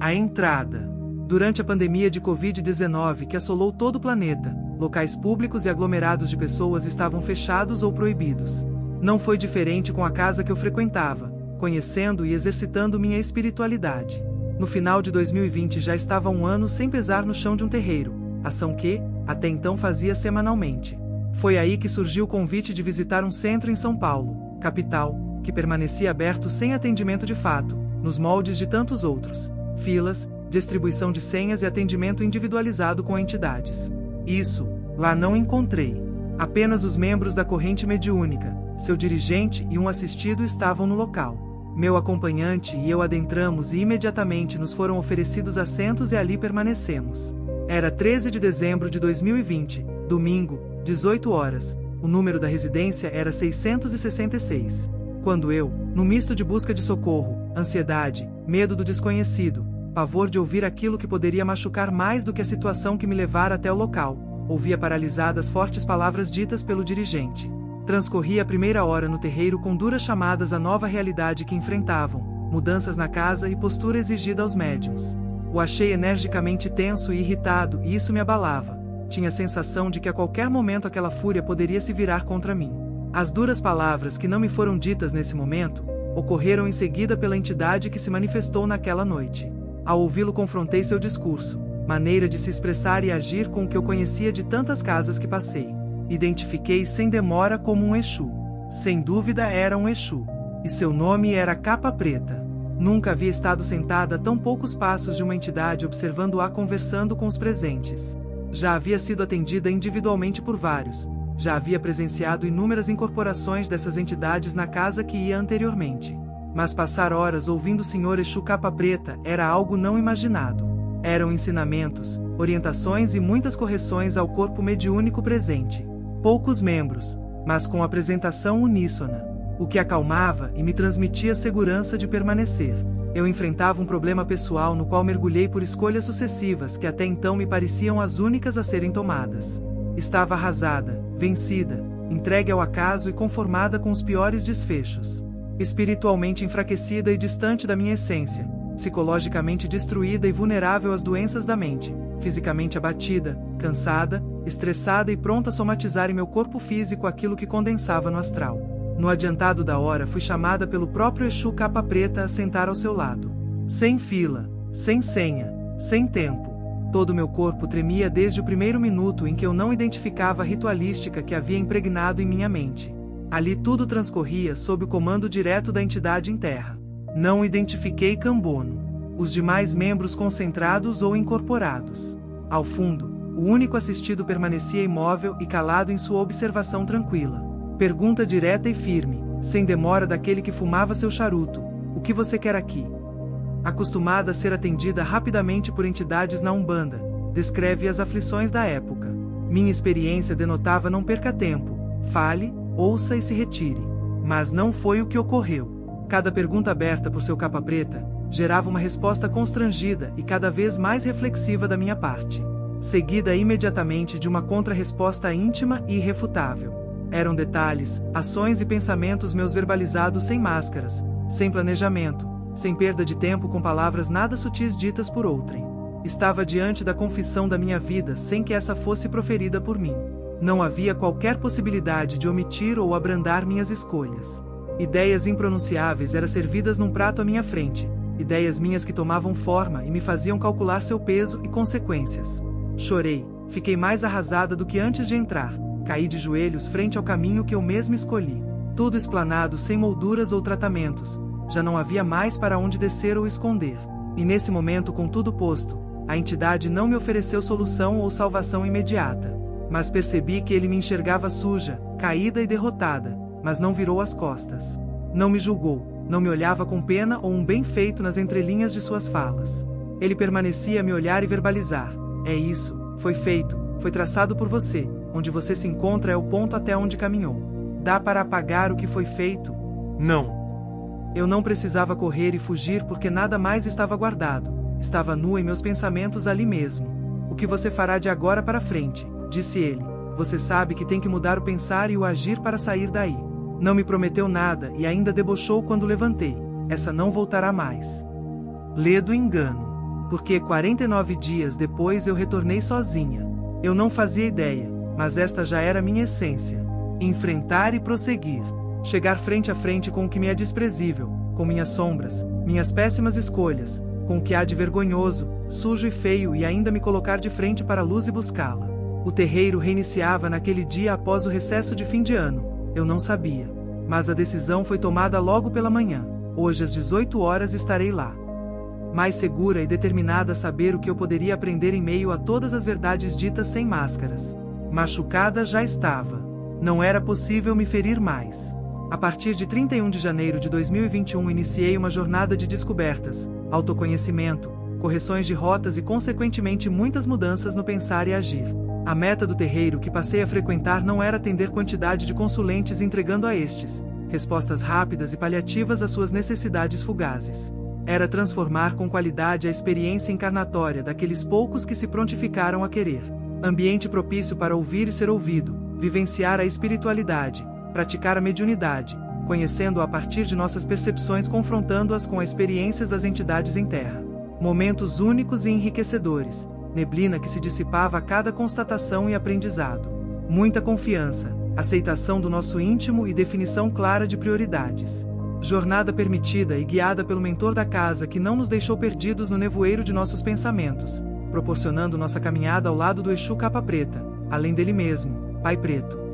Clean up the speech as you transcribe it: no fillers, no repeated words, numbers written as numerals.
A entrada. Durante a pandemia de Covid-19 que assolou todo o planeta, locais públicos e aglomerados de pessoas estavam fechados ou proibidos. Não foi diferente com a casa que eu frequentava, conhecendo e exercitando minha espiritualidade. No final de 2020 já estava um ano sem pesar no chão de um terreiro, ação que, até então, fazia semanalmente. Foi aí que surgiu o convite de visitar um centro em São Paulo, capital, que permanecia aberto sem atendimento de fato, nos moldes de tantos outros: filas, distribuição de senhas e atendimento individualizado com entidades. Isso, lá não encontrei. Apenas os membros da corrente mediúnica, seu dirigente e um assistido estavam no local. Meu acompanhante e eu adentramos e imediatamente nos foram oferecidos assentos e ali permanecemos. Era 13 de dezembro de 2020, domingo, 18 horas, o número da residência era 666. Quando eu, no misto de busca de socorro, ansiedade, medo do desconhecido, pavor de ouvir aquilo que poderia machucar mais do que a situação que me levara até o local, ouvia paralisadas fortes palavras ditas pelo dirigente. Transcorria a primeira hora no terreiro com duras chamadas à nova realidade que enfrentavam, mudanças na casa e postura exigida aos médiuns. O achei energicamente tenso e irritado e isso me abalava. Tinha a sensação de que a qualquer momento aquela fúria poderia se virar contra mim. As duras palavras que não me foram ditas nesse momento, ocorreram em seguida pela entidade que se manifestou naquela noite. Ao ouvi-lo confrontei seu discurso, maneira de se expressar e agir com o que eu conhecia de tantas casas que passei. Identifiquei sem demora como um Exu. Sem dúvida era um Exu. E seu nome era Capa Preta. Nunca havia estado sentada a tão poucos passos de uma entidade observando-a conversando com os presentes. Já havia sido atendida individualmente por vários. Já havia presenciado inúmeras incorporações dessas entidades na casa que ia anteriormente. Mas passar horas ouvindo o Senhor Exu Capa Preta era algo não imaginado. Eram ensinamentos, orientações e muitas correções ao corpo mediúnico presente. Poucos membros, mas com apresentação uníssona, o que acalmava e me transmitia segurança de permanecer. Eu enfrentava um problema pessoal no qual mergulhei por escolhas sucessivas que até então me pareciam as únicas a serem tomadas. Estava arrasada, vencida, entregue ao acaso e conformada com os piores desfechos. Espiritualmente enfraquecida e distante da minha essência, psicologicamente destruída e vulnerável às doenças da mente, fisicamente abatida, cansada, estressada e pronta a somatizar em meu corpo físico aquilo que condensava no astral. No adiantado da hora fui chamada pelo próprio Exu Capa Preta a sentar ao seu lado. Sem fila, sem senha, sem tempo. Todo meu corpo tremia desde o primeiro minuto em que eu não identificava a ritualística que havia impregnado em minha mente. Ali tudo transcorria sob o comando direto da entidade em terra. Não identifiquei Cambono. Os demais membros concentrados ou incorporados. Ao fundo, o único assistido permanecia imóvel e calado em sua observação tranquila. Pergunta direta e firme, sem demora daquele que fumava seu charuto: o que você quer aqui? Acostumada a ser atendida rapidamente por entidades na Umbanda, descreve as aflições da época. Minha experiência denotava não perca tempo, fale, ouça e se retire. Mas não foi o que ocorreu. Cada pergunta aberta por seu Capa Preta gerava uma resposta constrangida e cada vez mais reflexiva da minha parte, seguida imediatamente de uma contra-resposta íntima e irrefutável. Eram detalhes, ações e pensamentos meus verbalizados sem máscaras, sem planejamento, sem perda de tempo com palavras nada sutis ditas por outrem. Estava diante da confissão da minha vida sem que essa fosse proferida por mim. Não havia qualquer possibilidade de omitir ou abrandar minhas escolhas. Ideias impronunciáveis eram servidas num prato à minha frente, ideias minhas que tomavam forma e me faziam calcular seu peso e consequências. Chorei, fiquei mais arrasada do que antes de entrar, caí de joelhos frente ao caminho que eu mesma escolhi. Tudo explanado sem molduras ou tratamentos, já não havia mais para onde descer ou esconder. E nesse momento, com tudo posto, a entidade não me ofereceu solução ou salvação imediata. Mas percebi que ele me enxergava suja, caída e derrotada, mas não virou as costas. Não me julgou, não me olhava com pena ou um bem feito nas entrelinhas de suas falas. Ele permanecia a me olhar e verbalizar: é isso, foi feito, foi traçado por você, onde você se encontra é o ponto até onde caminhou. Dá para apagar o que foi feito? Não. Eu não precisava correr e fugir porque nada mais estava guardado, estava nua em meus pensamentos ali mesmo. O que você fará de agora para frente? Disse ele. Você sabe que tem que mudar o pensar e o agir para sair daí. Não me prometeu nada e ainda debochou quando levantei. Essa não voltará mais. Ledo engano. Porque 49 dias depois eu retornei sozinha. Eu não fazia ideia, mas esta já era minha essência. Enfrentar e prosseguir. Chegar frente a frente com o que me é desprezível, com minhas sombras, minhas péssimas escolhas, com o que há de vergonhoso, sujo e feio e ainda me colocar de frente para a luz e buscá-la. O terreiro reiniciava naquele dia após o recesso de fim de ano. Eu não sabia. Mas a decisão foi tomada logo pela manhã. Hoje às 18 horas estarei lá. Mais segura e determinada a saber o que eu poderia aprender em meio a todas as verdades ditas sem máscaras. Machucada já estava. Não era possível me ferir mais. A partir de 31 de janeiro de 2021 iniciei uma jornada de descobertas, autoconhecimento, correções de rotas e consequentemente muitas mudanças no pensar e agir. A meta do terreiro que passei a frequentar não era atender quantidade de consulentes entregando a estes respostas rápidas e paliativas às suas necessidades fugazes. Era transformar com qualidade a experiência encarnatória daqueles poucos que se prontificaram a querer. Ambiente propício para ouvir e ser ouvido, vivenciar a espiritualidade, praticar a mediunidade, conhecendo-a a partir de nossas percepções, confrontando-as com as experiências das entidades em terra. Momentos únicos e enriquecedores, neblina que se dissipava a cada constatação e aprendizado. Muita confiança, aceitação do nosso íntimo e definição clara de prioridades. Jornada permitida e guiada pelo mentor da casa que não nos deixou perdidos no nevoeiro de nossos pensamentos, proporcionando nossa caminhada ao lado do Exu Capa Preta, além dele mesmo, Pai Preto.